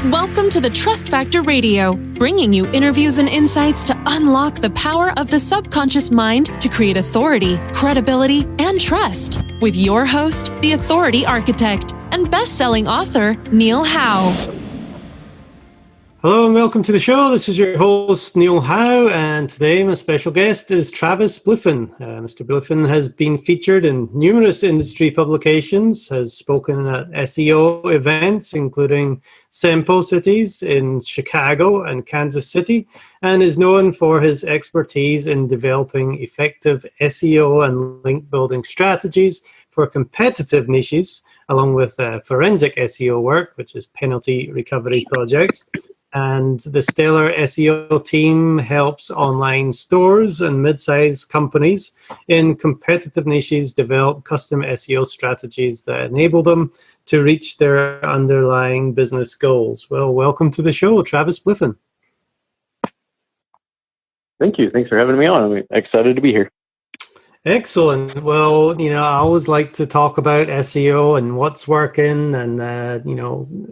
Welcome to the Trust Factor Radio, bringing you interviews and insights to unlock the power of the subconscious mind to create authority, credibility, and trust. With your host, the Authority Architect and best-selling author, Neil Howe. Hello and welcome to the show. This is your host, Neil Howe, and today my special guest is Travis Bliffen. Mr. Bliffen has been featured in numerous industry publications, has spoken at SEO events, including SEMPO Cities in Chicago and Kansas City, and is known for his expertise in developing effective SEO and link building strategies for competitive niches, along with forensic SEO work, which is penalty recovery projects. And the Stellar SEO team helps online stores and mid-sized companies in competitive niches develop custom SEO strategies that enable them to reach their underlying business goals. Well, welcome to the show, Travis Bliffen. Thank you. Thanks for having me on. I'm excited to be here. Excellent. Well, I always like to talk about SEO and what's working and,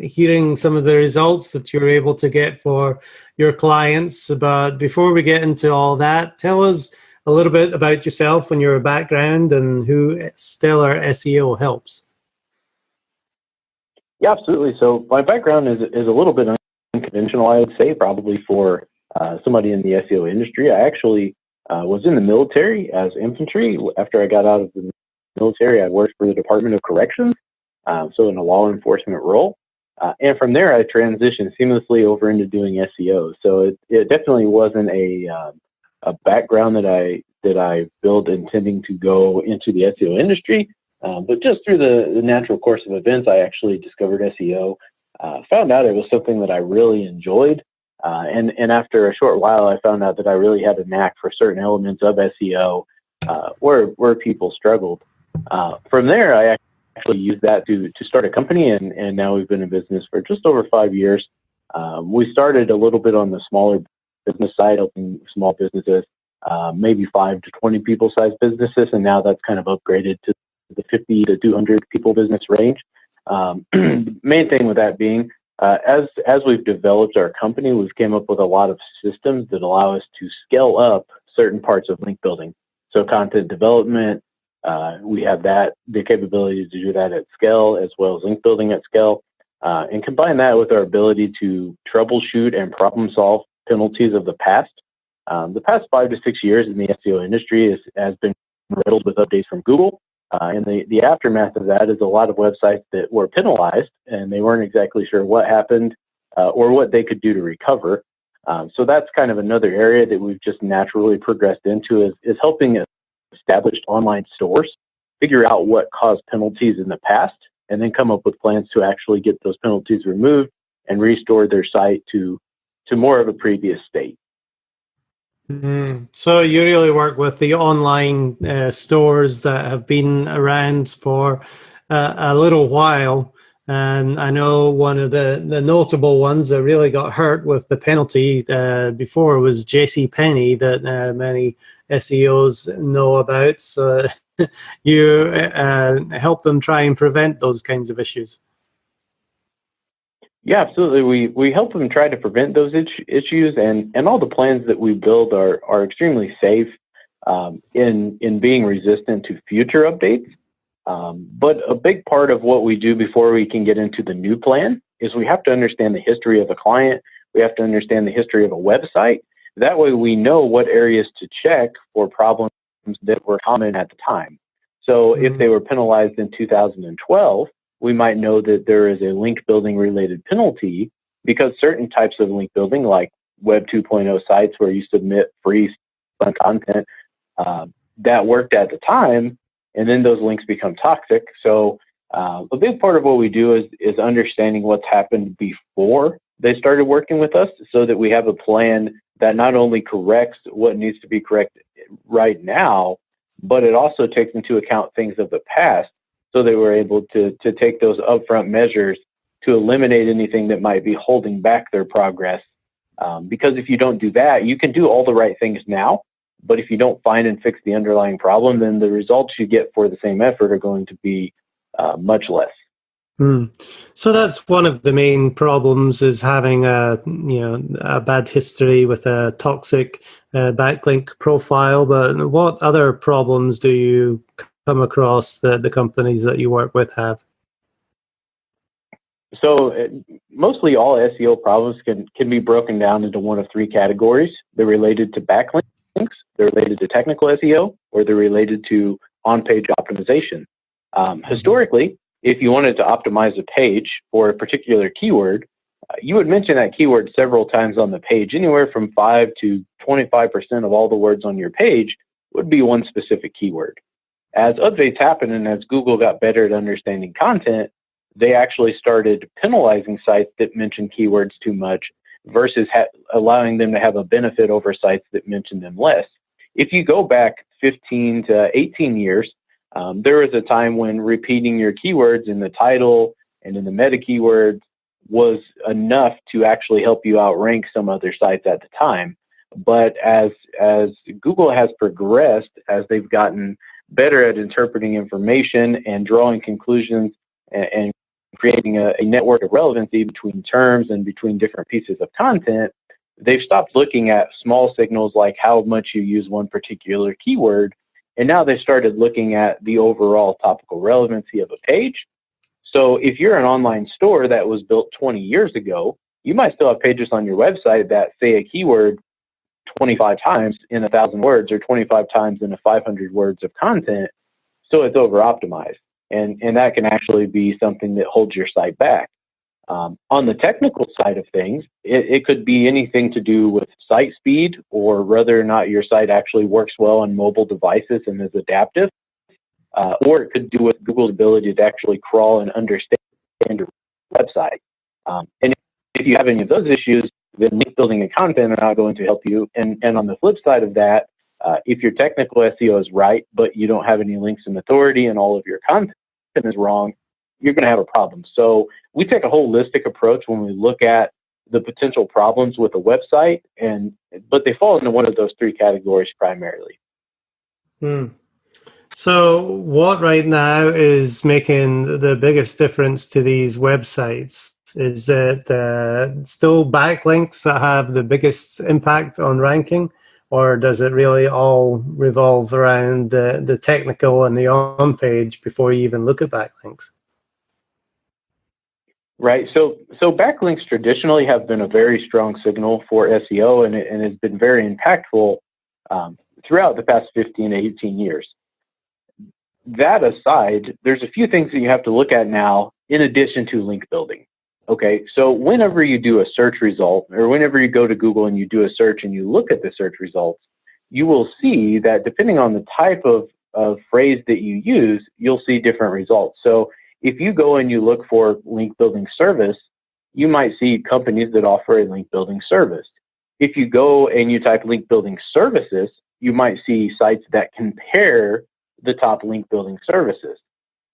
hearing some of the results that you're able to get for your clients. But before we get into all that, tell us a little bit about yourself and your background and who Stellar SEO helps. Yeah, absolutely. So my background is a little bit unconventional, I would say, probably for somebody in the SEO industry. I actually was in the military as infantry. After I got out of the military, I worked for the Department of Corrections, so in a law enforcement role. And from there, I transitioned seamlessly over into doing SEO. So it definitely wasn't a background that I built intending to go into the SEO industry. But just through the natural course of events, I actually discovered SEO, found out it was something that I really enjoyed. And after a short while, I found out that I really had a knack for certain elements of SEO where people struggled. From there, I actually used that to start a company, and now we've been in business for just over 5 years. We started a little bit on the smaller business side, helping small businesses, maybe 5 to 20 people size businesses, and now that's kind of upgraded to the 50 to 200 people business range. Main thing with that being, as we've developed our company, we've came up with a lot of systems that allow us to scale up certain parts of link building. So content development, we have the capability to do that at scale, as well as link building at scale, and combine that with our ability to troubleshoot and problem solve penalties of the past. The past 5 to 6 years in the SEO industry has been riddled with updates from Google. And the aftermath of that is a lot of websites that were penalized and they weren't exactly sure what happened or what they could do to recover. So that's kind of another area that we've just naturally progressed into is helping established online stores figure out what caused penalties in the past and then come up with plans to actually get those penalties removed and restore their site to more of a previous state. So you really work with the online stores that have been around for a little while. And I know one of the notable ones that really got hurt with the penalty before was JCPenney that many SEOs know about. So you help them try and prevent those kinds of issues. Yeah, absolutely. We help them try to prevent those issues, and all the plans that we build are extremely safe in being resistant to future updates. But a big part of what we do before we can get into the new plan is we have to understand the history of a client. We have to understand the history of a website. That way we know what areas to check for problems that were common at the time. So if they were penalized in 2012, we might know that there is a link building related penalty because certain types of link building, like Web 2.0 sites where you submit free content, that worked at the time, and then those links become toxic. So a big part of what we do is understanding what's happened before they started working with us so that we have a plan that not only corrects what needs to be corrected right now, but it also takes into account things of the past, so they were able to take those upfront measures to eliminate anything that might be holding back their progress. Because if you don't do that, you can do all the right things now, but if you don't find and fix the underlying problem, then the results you get for the same effort are going to be much less. Hmm. So that's one of the main problems, is having a bad history with a toxic backlink profile. But what other problems do you come across that the companies that you work with have? So mostly all SEO problems can be broken down into one of three categories. They're related to backlinks, they're related to technical SEO, or they're related to on-page optimization. Historically, if you wanted to optimize a page for a particular keyword, you would mention that keyword several times on the page. Anywhere from 5 to 25% of all the words on your page would be one specific keyword. As updates happened and as Google got better at understanding content, they actually started penalizing sites that mention keywords too much versus allowing them to have a benefit over sites that mention them less. If you go back 15 to 18 years, there was a time when repeating your keywords in the title and in the meta keywords was enough to actually help you outrank some other sites at the time. But as Google has progressed, as they've gotten better at interpreting information and drawing conclusions and creating a network of relevancy between terms and between different pieces of content, they've stopped looking at small signals like how much you use one particular keyword. And now they started looking at the overall topical relevancy of a page. So if you're an online store that was built 20 years ago, you might still have pages on your website that say a keyword 25 times in 1,000 words or 25 times in 500 words of content. So it's over optimized. And that can actually be something that holds your site back. On the technical side of things, it could be anything to do with site speed or whether or not your site actually works well on mobile devices and is adaptive. Or it could do with Google's ability to actually crawl and understand your website. And if you have any of those issues, then link building and content are not going to help you. And on the flip side of that, if your technical SEO is right, but you don't have any links and authority and all of your content is wrong, you're going to have a problem. So we take a holistic approach when we look at the potential problems with a website, but they fall into one of those three categories primarily. So what right now is making the biggest difference to these websites? Is it still backlinks that have the biggest impact on ranking, or does it really all revolve around the technical and the on-page before you even look at backlinks? Right. So backlinks traditionally have been a very strong signal for SEO, and has been very impactful throughout the past 15 to 18 years. That aside, there's a few things that you have to look at now in addition to link building. Okay, so whenever you do a search result, or whenever you go to Google and you do a search and you look at the search results, you will see that depending on the type of phrase that you use, you'll see different results. So if you go and you look for link building service, you might see companies that offer a link building service. If you go and you type link building services, you might see sites that compare the top link building services.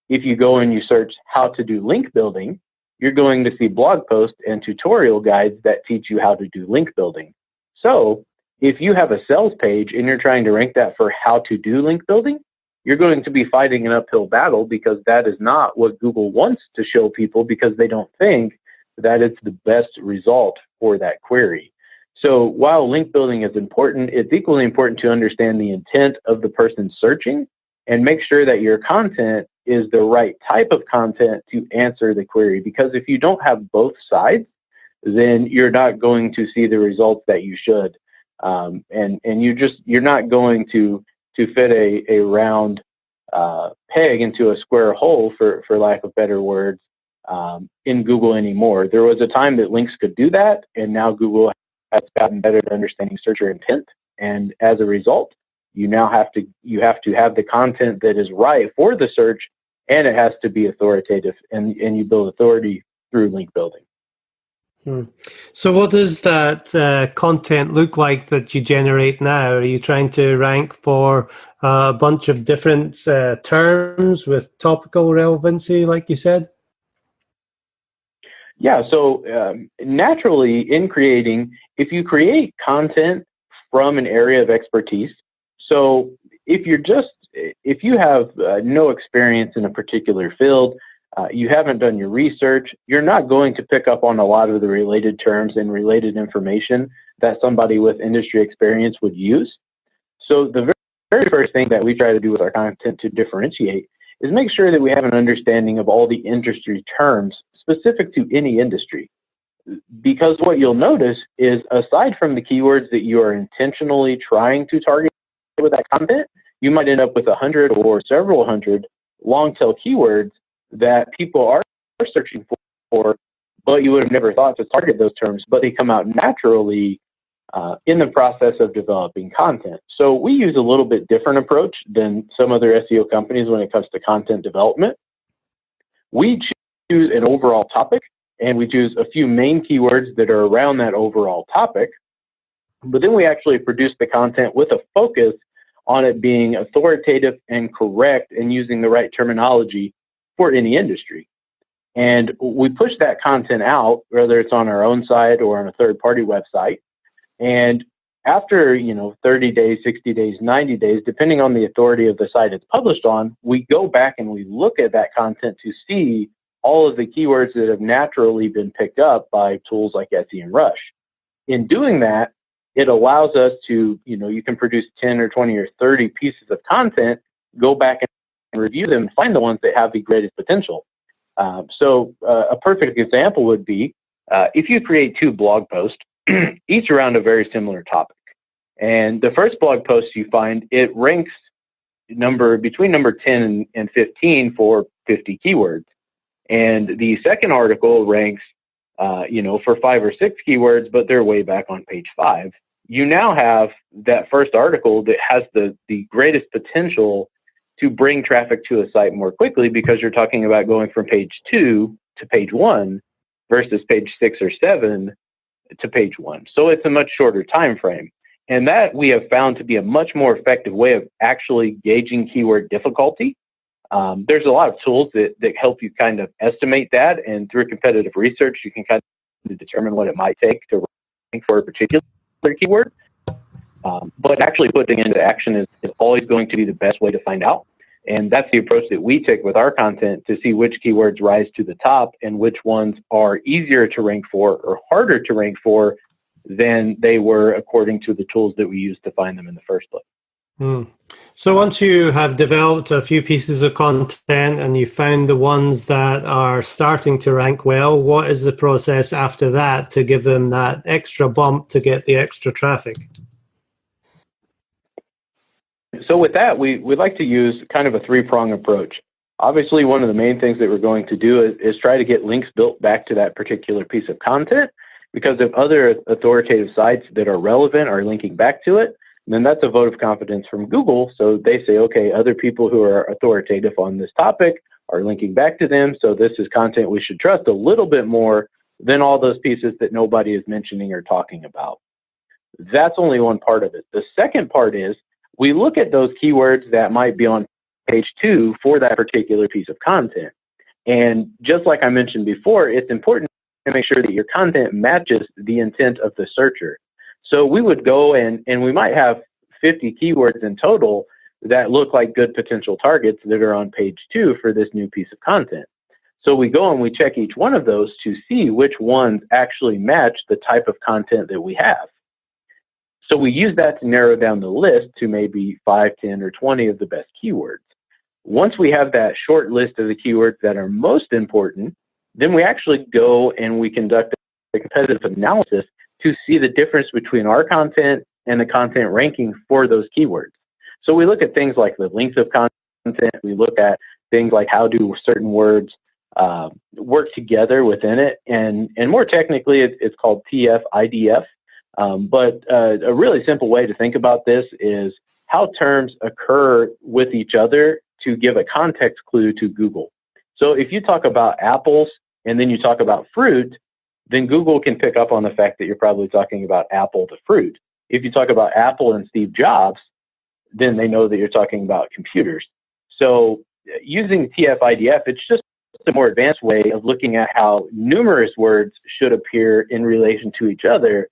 If you go and you search how to do link building, you're going to see blog posts and tutorial guides that teach you how to do link building. So if you have a sales page and you're trying to rank that for how to do link building, you're going to be fighting an uphill battle, because that is not what Google wants to show people, because they don't think that it's the best result for that query. So while link building is important, it's equally important to understand the intent of the person searching and make sure that your content is the right type of content to answer the query. Because if you don't have both sides, then you're not going to see the results that you should. And you're not going to fit a round peg into a square hole, for lack of better words, in Google anymore. There was a time that links could do that, and now Google has gotten better at understanding searcher intent. And as a result, you have to have the content that is right for the search, and it has to be authoritative, and you build authority through link building. So what does that content look like that you generate now? Are you trying to rank for a bunch of different terms with topical relevancy, like you said? Yeah, so naturally in creating, if you create content from an area of expertise, so if you have no experience in a particular field, you haven't done your research, you're not going to pick up on a lot of the related terms and related information that somebody with industry experience would use. So the very first thing that we try to do with our content to differentiate is make sure that we have an understanding of all the industry terms specific to any industry. Because what you'll notice is, aside from the keywords that you are intentionally trying to target with that content, you might end up with 100 or several hundred long tail keywords that people are searching for, but you would have never thought to target those terms, but they come out naturally in the process of developing content. So we use a little bit different approach than some other SEO companies when it comes to content development. We choose an overall topic, and we choose a few main keywords that are around that overall topic, but then we actually produce the content with a focus on it being authoritative and correct and using the right terminology for any industry. And we push that content out, whether it's on our own site or on a third-party website. And after 30 days, 60 days, 90 days, depending on the authority of the site it's published on, we go back and we look at that content to see all of the keywords that have naturally been picked up by tools like SEMrush. In doing that, it allows us to, you can produce 10 or 20 or 30 pieces of content, go back and review them, and find the ones that have the greatest potential. So a perfect example would be if you create 2 blog posts, each around a very similar topic. And the first blog post you find, it ranks between number 10 and 15 for 50 keywords. And the second article ranks, for 5 or 6 keywords, but they're way back on page 5. You now have that first article that has the greatest potential to bring traffic to a site more quickly, because you're talking about going from page 2 to page 1 versus page 6 or 7 to page 1. So it's a much shorter time frame. And that we have found to be a much more effective way of actually gauging keyword difficulty. There's a lot of tools that help you kind of estimate that, and through competitive research, you can kind of determine what it might take to rank for a particular keyword. But actually putting into action is always going to be the best way to find out. And that's the approach that we take with our content to see which keywords rise to the top and which ones are easier to rank for or harder to rank for than they were according to the tools that we used to find them in the first place. So once you have developed a few pieces of content and you found the ones that are starting to rank well, what is the process after that to give them that extra bump to get the extra traffic? So with that, we like to use kind of a 3-prong approach. Obviously, one of the main things that we're going to do is try to get links built back to that particular piece of content, because if other authoritative sites that are relevant are linking back to it, then that's a vote of confidence from Google. So they say, okay, other people who are authoritative on this topic are linking back to them, so this is content we should trust a little bit more than all those pieces that nobody is mentioning or talking about. That's only one part of it. The second part is we look at those keywords that might be on page 2 for that particular piece of content. And just like I mentioned before, it's important to make sure that your content matches the intent of the searcher. So we would go and we might have 50 keywords in total that look like good potential targets that are on page 2 for this new piece of content. So we go and we check each one of those to see which ones actually match the type of content that we have. So we use that to narrow down the list to maybe 5, 10, or 20 of the best keywords. Once we have that short list of the keywords that are most important, then we actually go and we conduct a competitive analysis to see the difference between our content and the content ranking for those keywords. So we look at things like the length of content. We look at things like how do certain words work together within it. And more technically, it's called TF-IDF. But a really simple way to think about this is how terms occur with each other to give a context clue to Google. So if you talk about apples and then you talk about fruit, then Google can pick up on the fact that you're probably talking about apple to fruit. If you talk about Apple and Steve Jobs, then they know that you're talking about computers. So using TF-IDF, it's just a more advanced way of looking at how numerous words should appear in relation to each other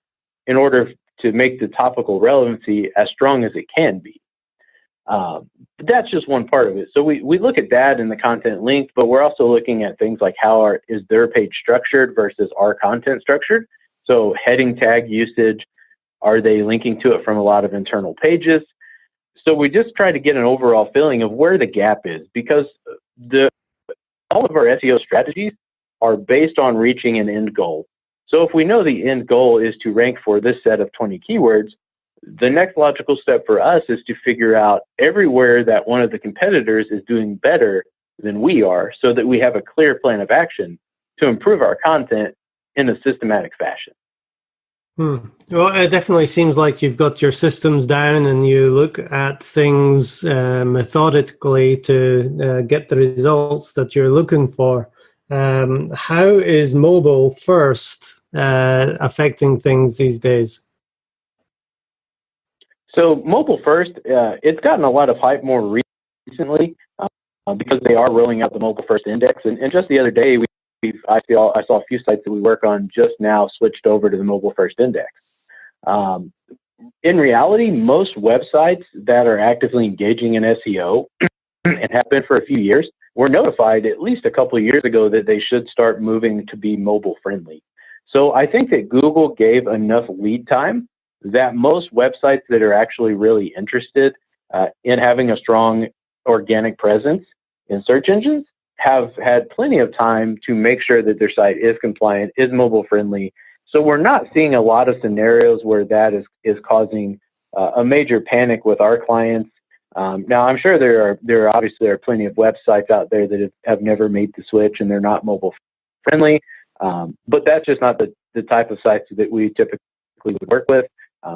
in order to make the topical relevancy as strong as it can be. That's just one part of it. So we look at that in the content linked, but we're also looking at things like how is their page structured versus our content structured. So heading tag usage, are they linking to it from a lot of internal pages? So we just try to get an overall feeling of where the gap is, because all of our SEO strategies are based on reaching an end goal. So if we know the end goal is to rank for this set of 20 keywords, the next logical step for us is to figure out everywhere that one of the competitors is doing better than we are, so that we have a clear plan of action to improve our content in a systematic fashion. Well, it definitely seems like you've got your systems down and you look at things methodically to get the results that you're looking for. How is mobile first affecting things these days? So mobile first, it's gotten a lot of hype more recently because they are rolling out the mobile first index. And just the other day, I saw a few sites that we work on just now switched over to the mobile first index. In reality, most websites that are actively engaging in SEO and have been for a few years were notified at least a couple of years ago that they should start moving to be mobile friendly. So I think that Google gave enough lead time that most websites that are actually really interested in having a strong organic presence in search engines have had plenty of time to make sure that their site is compliant, is mobile friendly. So we're not seeing a lot of scenarios where that is causing a major panic with our clients. Now, I'm sure there are plenty of websites out there that have never made the switch and they're not mobile friendly, but that's just not the type of sites that we typically would work with.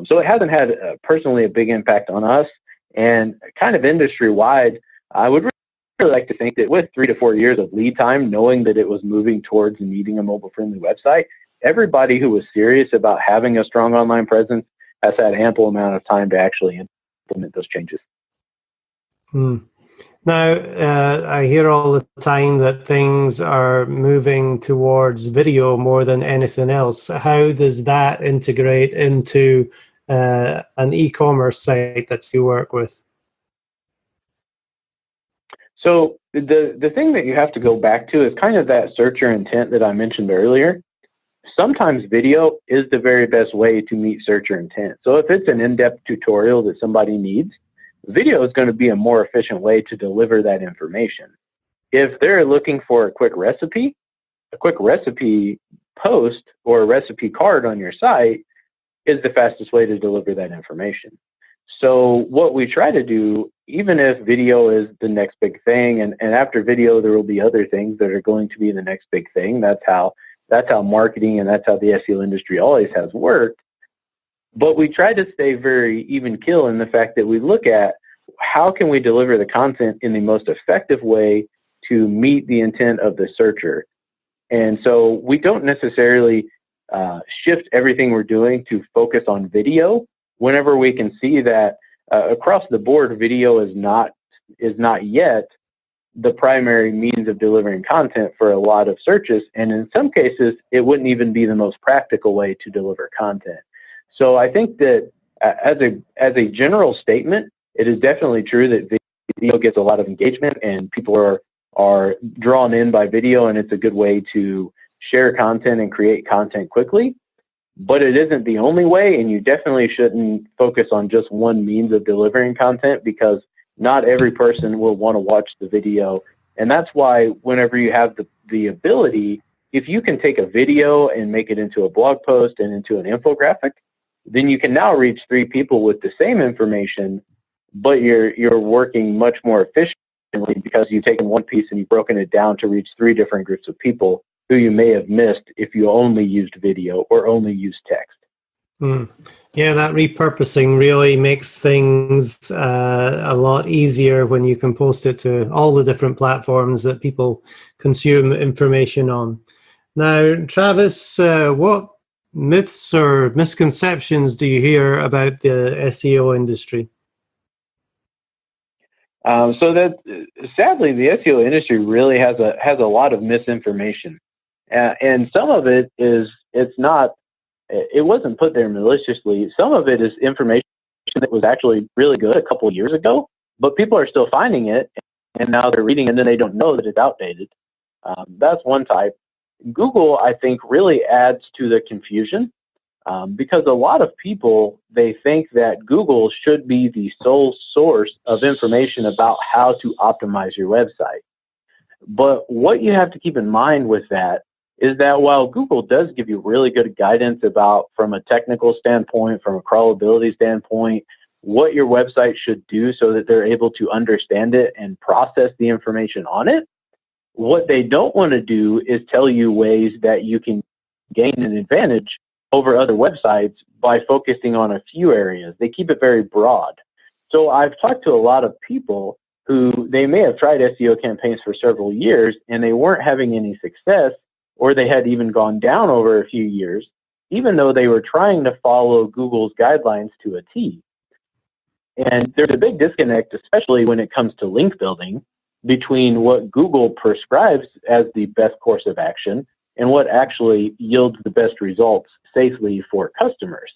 So it hasn't had personally a big impact on us, and kind of industry-wide, I would really like to think that with 3 to 4 years of lead time, knowing that it was moving towards needing a mobile-friendly website, everybody who was serious about having a strong online presence has had ample amount of time to actually implement those changes. Now, I hear all the time that things are moving towards video more than anything else. How does that integrate into an e-commerce site that you work with? So the thing that you have to go back to is kind of that searcher intent that I mentioned earlier. Sometimes video is the very best way to meet searcher intent. So if it's an in-depth tutorial that somebody needs, video is going to be a more efficient way to deliver that information. If they're looking for a quick recipe post or a recipe card on your site is the fastest way to deliver that information. So what we try to do, even if video is the next big thing, and after video there will be other things that are going to be the next big thing. That's how marketing and that's how the SEO industry always has worked. But we try to stay very even keel in the fact that we look at how can we deliver the content in the most effective way to meet the intent of the searcher. And so we don't necessarily shift everything we're doing to focus on video whenever we can see that across the board, video is not yet the primary means of delivering content for a lot of searches. And in some cases, it wouldn't even be the most practical way to deliver content. So I think that as a general statement, it is definitely true that video gets a lot of engagement and people are drawn in by video, and it's a good way to share content and create content quickly. But it isn't the only way, and you definitely shouldn't focus on just one means of delivering content, because not every person will want to watch the video. And that's why whenever you have the ability, if you can take a video and make it into a blog post and into an infographic, then you can now reach 3 people with the same information, but you're working much more efficiently because you've taken one piece and you've broken it down to reach 3 different groups of people who you may have missed if you only used video or only used text. Yeah, that repurposing really makes things a lot easier when you can post it to all the different platforms that people consume information on. Now, Travis, what myths or misconceptions do you hear about the SEO industry? So that sadly, the SEO industry really has a lot of misinformation, and some of it it wasn't put there maliciously. Some of it is information that was actually really good a couple of years ago, but people are still finding it, and now they're reading it and then they don't know that it's outdated. That's one type. Google, I think, really adds to the confusion because a lot of people, they think that Google should be the sole source of information about how to optimize your website. But what you have to keep in mind with that is that while Google does give you really good guidance about, from a technical standpoint, from a crawlability standpoint, what your website should do so that they're able to understand it and process the information on it, what they don't want to do is tell you ways that you can gain an advantage over other websites by focusing on a few areas. They keep it very broad. So I've talked to a lot of people who they may have tried SEO campaigns for several years and they weren't having any success, or they had even gone down over a few years, even though they were trying to follow Google's guidelines to a T. And there's a big disconnect, especially when it comes to link building, between what Google prescribes as the best course of action and what actually yields the best results safely for customers.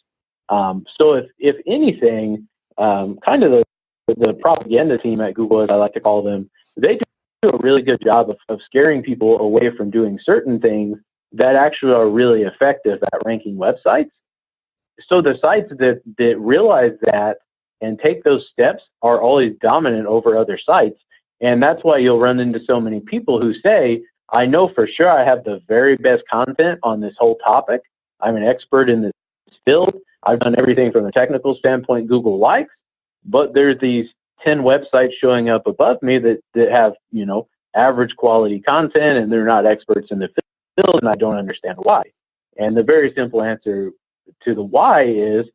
So if anything, kind of the propaganda team at Google, as I like to call them, they do a really good job of scaring people away from doing certain things that actually are really effective at ranking websites. So the sites that realize that and take those steps are always dominant over other sites. And that's why you'll run into so many people who say, I know for sure I have the very best content on this whole topic. I'm an expert in this field. I've done everything from a technical standpoint Google likes, but there's these 10 websites showing up above me that have, average quality content, and they're not experts in the field, and I don't understand why. And the very simple answer to the why is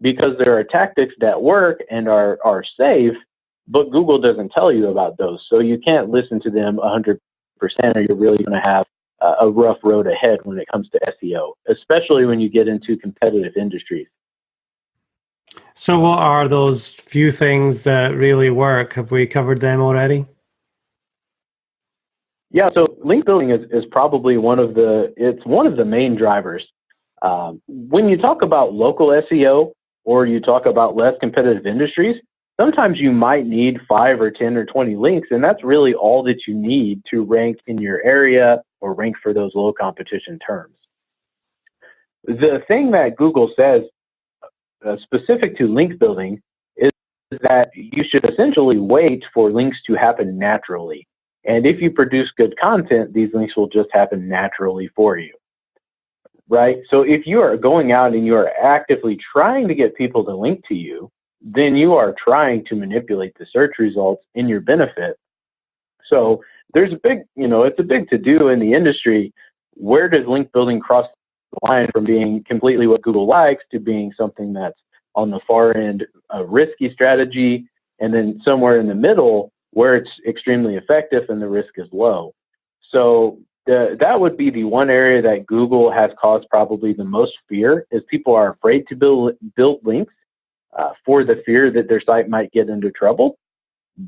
because there are tactics that work and are safe, but Google doesn't tell you about those. So you can't listen to them 100%, or you're really going to have a rough road ahead when it comes to SEO, especially when you get into competitive industries. So what are those few things that really work? Have we covered them already? Yeah, so link building is probably one of the main drivers. When you talk about local SEO or you talk about less competitive industries, sometimes you might need 5 or 10 or 20 links, and that's really all that you need to rank in your area or rank for those low competition terms. The thing that Google says specific to link building is that you should essentially wait for links to happen naturally. And if you produce good content, these links will just happen naturally for you, right? So if you are going out and you are actively trying to get people to link to you, then you are trying to manipulate the search results in your benefit. So there's a big, it's a big to-do in the industry. Where does link building cross the line from being completely what Google likes to being something that's on the far end, a risky strategy, and then somewhere in the middle where it's extremely effective and the risk is low? So that would be the one area that Google has caused probably the most fear, is people are afraid to build links for the fear that their site might get into trouble.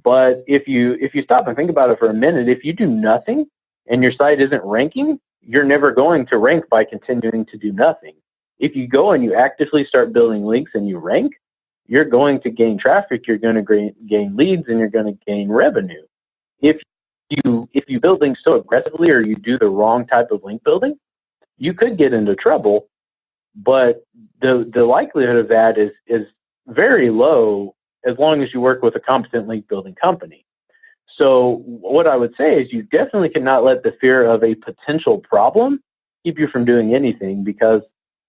But if you stop and think about it for a minute, if you do nothing and your site isn't ranking, you're never going to rank by continuing to do nothing. If you go and you actively start building links and you rank, you're going to gain traffic, you're going to gain leads, and you're going to gain revenue. If you build links so aggressively or you do the wrong type of link building, you could get into trouble, but the likelihood of that is very low as long as you work with a competent link building company. So what I would say is you definitely cannot let the fear of a potential problem keep you from doing anything, because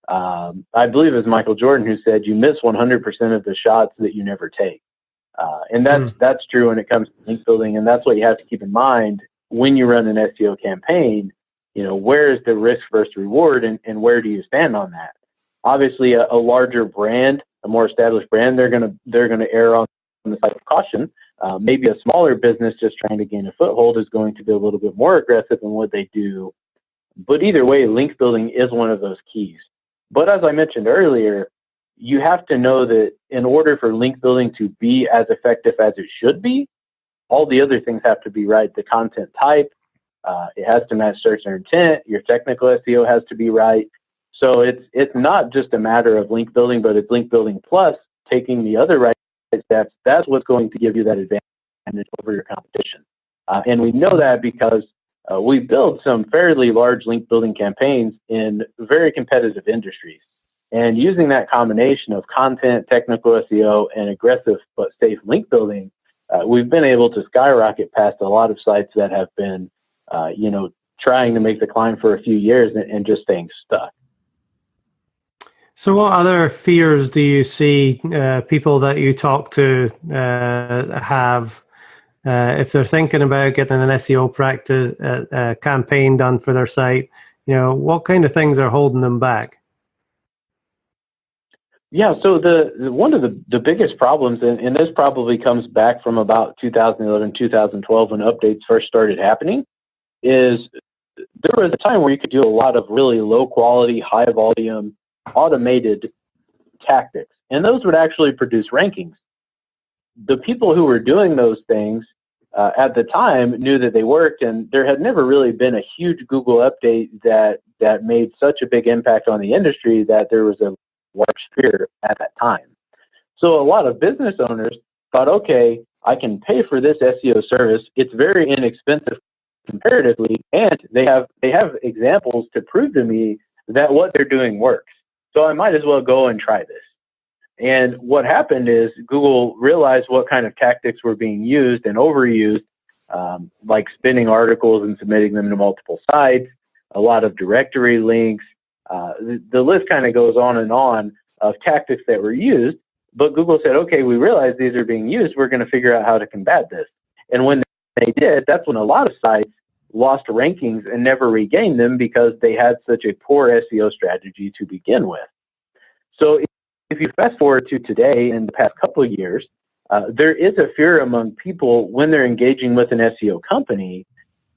I believe it was Michael Jordan who said you miss 100% of the shots that you never take. And that's true when it comes to link building, and that's what you have to keep in mind when you run an SEO campaign. Where is the risk versus reward, and where do you stand on that? Obviously, a larger brand, a more established brand, they're gonna err on the side of caution. Maybe a smaller business just trying to gain a foothold is going to be a little bit more aggressive in what they do. But either way, link building is one of those keys. But as I mentioned earlier, you have to know that in order for link building to be as effective as it should be, all the other things have to be right. The content type, it has to match search and intent. Your technical SEO has to be right. So it's not just a matter of link building, but it's link building plus taking the other right that's what's going to give you that advantage over your competition. And we know that because we build some fairly large link building campaigns in very competitive industries. And using that combination of content, technical SEO, and aggressive but safe link building, we've been able to skyrocket past a lot of sites that have been, trying to make the climb for a few years and just staying stuck. So what other fears do you see people that you talk to have if they're thinking about getting an SEO practice campaign done for their site? What kind of things are holding them back? Yeah, so one of the biggest problems, and this probably comes back from about 2011, 2012 when updates first started happening, is there was a time where you could do a lot of really low quality, high volume, automated tactics, and those would actually produce rankings. The people who were doing those things at the time knew that they worked, and there had never really been a huge Google update that made such a big impact on the industry that there was a large fear at that time. So a lot of business owners thought, okay, I can pay for this SEO service. It's very inexpensive comparatively, and they have examples to prove to me that what they're doing works. So I might as well go and try this. And what happened is Google realized what kind of tactics were being used and overused, like spinning articles and submitting them to multiple sites, a lot of directory links. The list kind of goes on of tactics that were used. But Google said, okay, we realize these are being used. We're going to figure out how to combat this. And when they did, that's when a lot of sites lost rankings and never regained them because they had such a poor SEO strategy to begin with. So if you fast forward to today and the past couple of years, there is a fear among people when they're engaging with an SEO company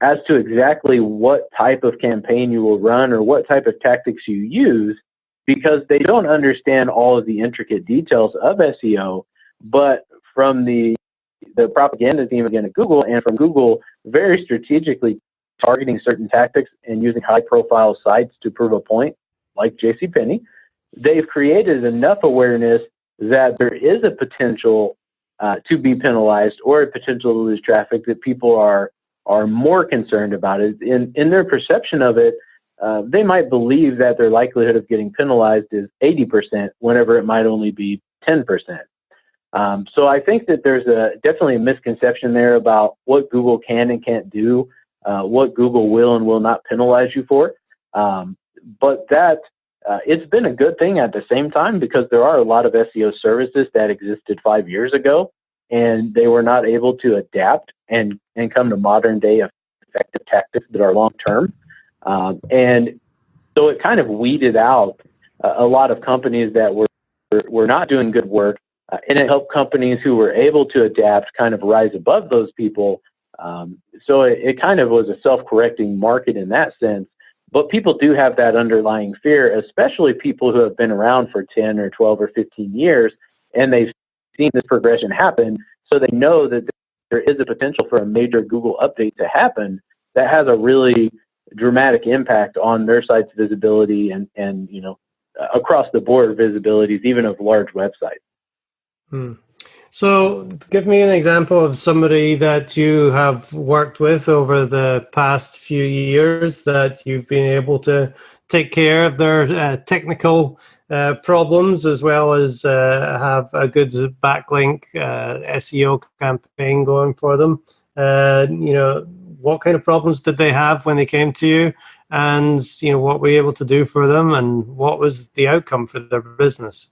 as to exactly what type of campaign you will run or what type of tactics you use, because they don't understand all of the intricate details of SEO. But from the propaganda team again at Google, and from Google very strategically targeting certain tactics and using high-profile sites to prove a point, like JCPenney, they've created enough awareness that there is a potential to be penalized or a potential to lose traffic that people are more concerned about it. In their perception of it, they might believe that their likelihood of getting penalized is 80% whenever it might only be 10%. So I think that there's definitely a misconception there about what Google can and can't do, what Google will and will not penalize you for. But that it's been a good thing at the same time, because there are a lot of SEO services that existed 5 years ago, and they were not able to adapt and come to modern day effective tactics that are long term. And so it kind of weeded out a lot of companies that were not doing good work, and it helped companies who were able to adapt kind of rise above those people. So it kind of was a self-correcting market in that sense. But people do have that underlying fear, especially people who have been around for 10 or 12 or 15 years, and they've seen this progression happen. So they know that there is a potential for a major Google update to happen that has a really dramatic impact on their site's visibility and across the board visibilities, even of large websites. So give me an example of somebody that you have worked with over the past few years that you've been able to take care of their technical problems, as well as have a good backlink SEO campaign going for them. What kind of problems did they have when they came to you, and what were you able to do for them, and what was the outcome for their business?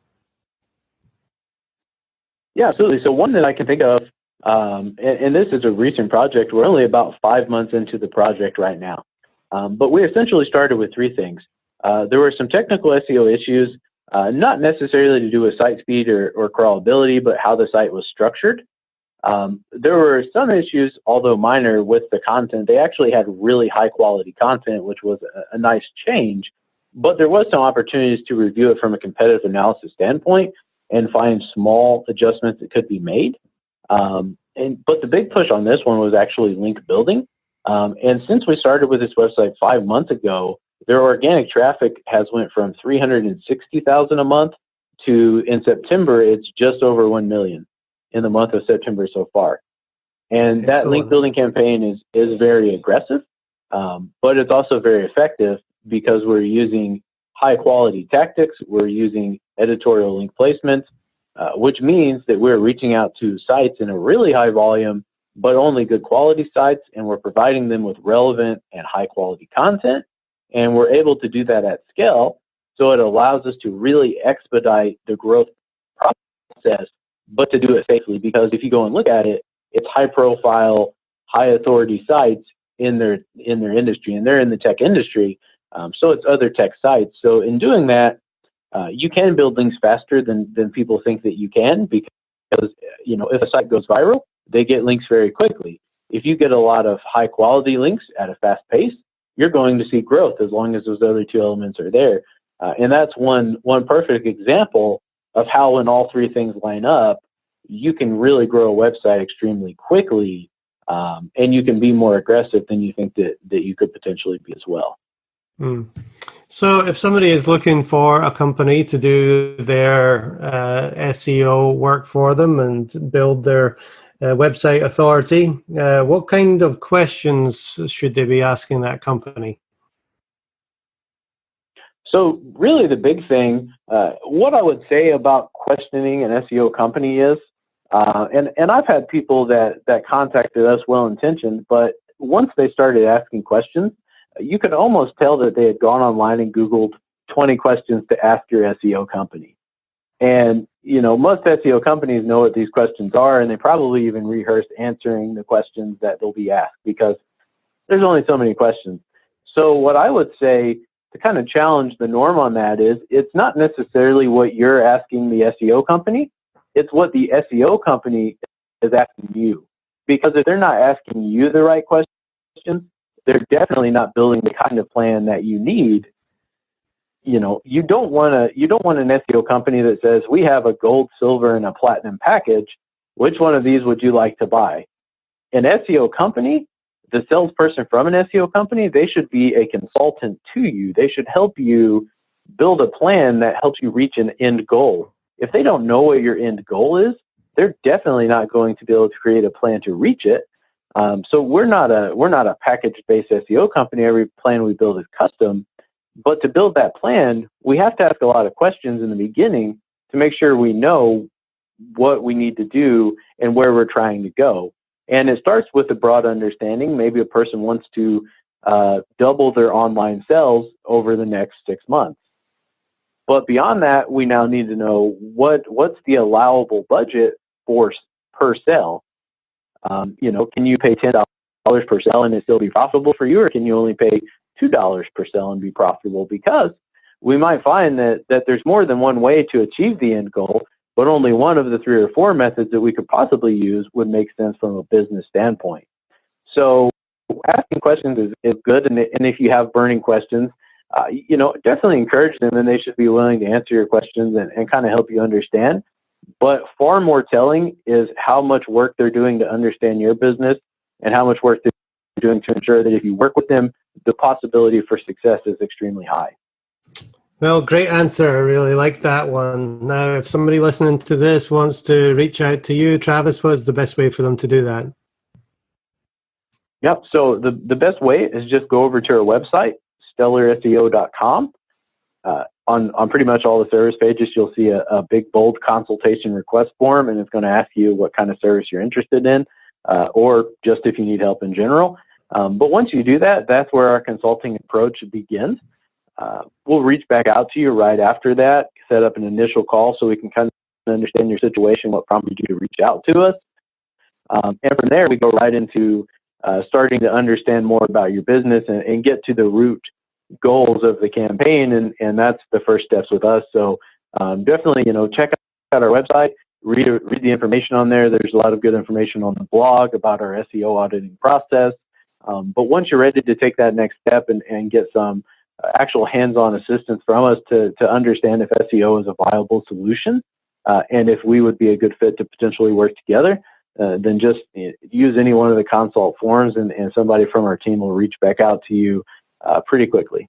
Yeah, absolutely. So one that I can think of, and this is a recent project. We're only about 5 months into the project right now. But we essentially started with three things. There were some technical SEO issues, not necessarily to do with site speed or crawlability, but how the site was structured. There were some issues, although minor, with the content. They actually had really high quality content, which was a nice change. But there was some opportunities to review it from a competitive analysis standpoint and find small adjustments that could be made. But the big push on this one was actually link building. And since we started with this website 5 months ago, their organic traffic has went from 360,000 a month to, in September, it's just over 1 million. in the month of September so far. And that Excellent. link building campaign is very aggressive, but it's also very effective because we're using high quality tactics. We're using editorial link placements, which means that we're reaching out to sites in a really high volume, but only good quality sites, and we're providing them with relevant and high quality content. And we're able to do that at scale. So it allows us to really expedite the growth process, but to do it safely, because if you go and look at it, it's high profile, high authority sites in their industry, and they're in the tech industry. So it's other tech sites. So in doing that, you can build links faster than people think that you can, because, you know, if a site goes viral, they get links very quickly. If you get a lot of high quality links at a fast pace, you're going to see growth as long as those other two elements are there. And that's one perfect example of how, when all three things line up, you can really grow a website extremely quickly, and you can be more aggressive than you think that you could potentially be as well. Mm. So if somebody is looking for a company to do their SEO work for them and build their website authority, what kind of questions should they be asking that company? So really the big thing, what I would say about questioning an SEO company is, and I've had people that contacted us well-intentioned, but once they started asking questions, you could almost tell that they had gone online and Googled 20 questions to ask your SEO company. And, you know, most SEO companies know what these questions are, and they probably even rehearsed answering the questions that they'll be asked, because there's only so many questions. So what I would say to kind of challenge the norm on that is, it's not necessarily what you're asking the SEO company, it's what the SEO company is asking you. Because if they're not asking you the right questions, they're definitely not building the kind of plan that you need. You know, you don't want an SEO company that says, we have a gold, silver, and a platinum package. Which one of these would you like to buy? An SEO company, the salesperson from an SEO company, they should be a consultant to you. They should help you build a plan that helps you reach an end goal. If they don't know what your end goal is, they're definitely not going to be able to create a plan to reach it. So we're not a package-based SEO company. Every plan we build is custom. But to build that plan, we have to ask a lot of questions in the beginning to make sure we know what we need to do and where we're trying to go. And it starts with a broad understanding. Maybe a person wants to double their online sales over the next 6 months. But beyond that, we now need to know what's the allowable budget per sale. You know, can you pay $10 per sale and it still be profitable for you, or can you only pay $2 per sale and be profitable? Because we might find that there's more than one way to achieve the end goal, but only one of the 3 or 4 methods that we could possibly use would make sense from a business standpoint. So asking questions is good, and if you have burning questions, you know, definitely encourage them, and they should be willing to answer your questions and kind of help you understand. But far more telling is how much work they're doing to understand your business, and how much work they're doing to ensure that if you work with them, the possibility for success is extremely high. Well, great answer. I really like that one. Now, if somebody listening to this wants to reach out to you, Travis, what's the best way for them to do that? Yep. So the best way is just go over to our website, stellarseo.com. On pretty much all the service pages, you'll see a big, bold consultation request form, and it's going to ask you what kind of service you're interested in, or just if you need help in general. But once you do that, that's where our consulting approach begins. We'll reach back out to you right after that, set up an initial call so we can kind of understand your situation, what prompted you to reach out to us. And from there, we go right into starting to understand more about your business and get to the root goals of the campaign, and that's the first steps with us. So definitely, you know, check out our website, read the information on there. There's a lot of good information on the blog about our SEO auditing process. But once you're ready to take that next step and get some actual hands-on assistance from us to understand if SEO is a viable solution, and if we would be a good fit to potentially work together, then just use any one of the consult forms, and somebody from our team will reach back out to you pretty quickly.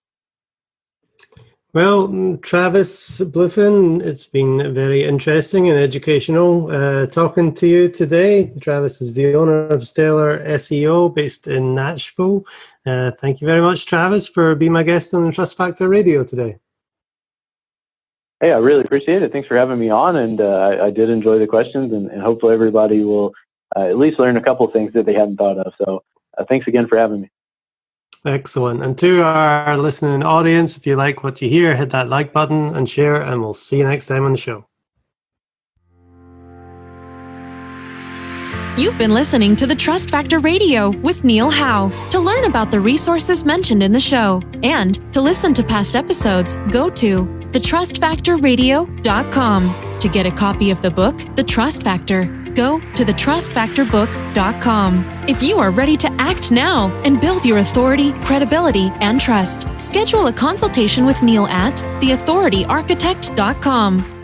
Well, Travis Bliffen, it's been very interesting and educational talking to you today. Travis is the owner of Stellar SEO based in Nashville. Thank you very much, Travis, for being my guest on the Trust Factor Radio today. Hey, I really appreciate it. Thanks for having me on, and I did enjoy the questions, and hopefully everybody will at least learn a couple of things that they hadn't thought of. So thanks again for having me. Excellent. And to our listening audience, if you like what you hear, hit that like button and share, and we'll see you next time on the show. You've been listening to the Trust Factor Radio with Neil Howe. To learn about the resources mentioned in the show and to listen to past episodes, go to thetrustfactorradio.com. To get a copy of the book, The Trust Factor, go to thetrustfactorbook.com. If you are ready to act now and build your authority, credibility, and trust, schedule a consultation with Neil at theauthorityarchitect.com.